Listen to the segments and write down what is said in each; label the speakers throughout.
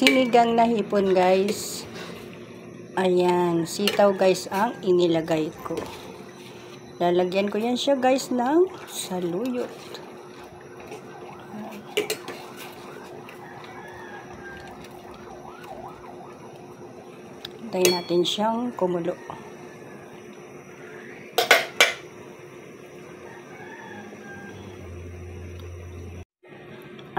Speaker 1: sinigang na hipon guys. Ayan, sitaw guys ang inilagay ko. Lalagyan ko yan siya guys ng saluyot. Hintayin natin siyang kumulo.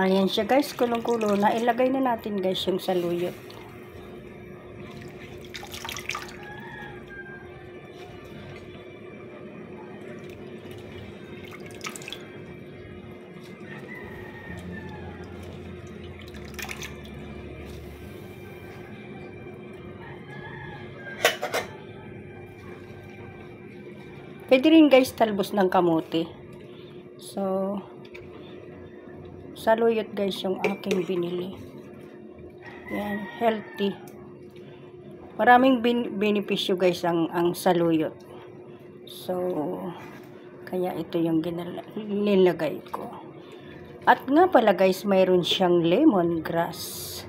Speaker 1: Ayan siya guys, kulong-kulo na. Ilagay na natin guys yung saluyot. Pwede rin guys talbos ng kamote. So, saluyot guys yung aking binili. Yan, healthy. Maraming benepisyo guys ang saluyot. So, kaya ito yung nilagay ko. At nga pala guys, mayroon siyang lemongrass.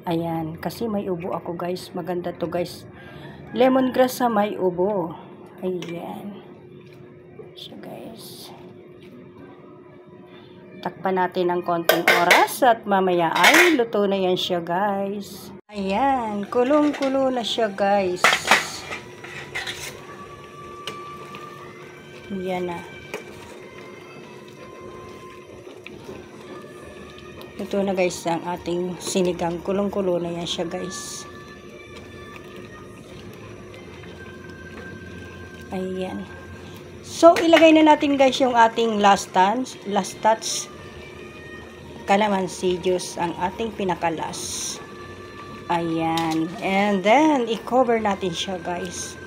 Speaker 1: Ayan, kasi may ubo ako guys. Maganda to guys. Lemongrass sa may ubo. Ayan. So guys, takpan natin ng konting oras at mamaya ay luto na yan siya guys. Ayan, kulong-kulo na siya guys. Yan na. Luto na guys ang ating sinigang. Kulong-kulo na yan siya guys. Ayan. So, ilagay na natin guys yung ating last touch calamansi juice, ang ating pinakalas. Ayan. And then, i-cover natin siya guys.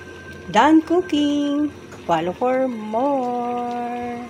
Speaker 1: Done cooking. Follow for more.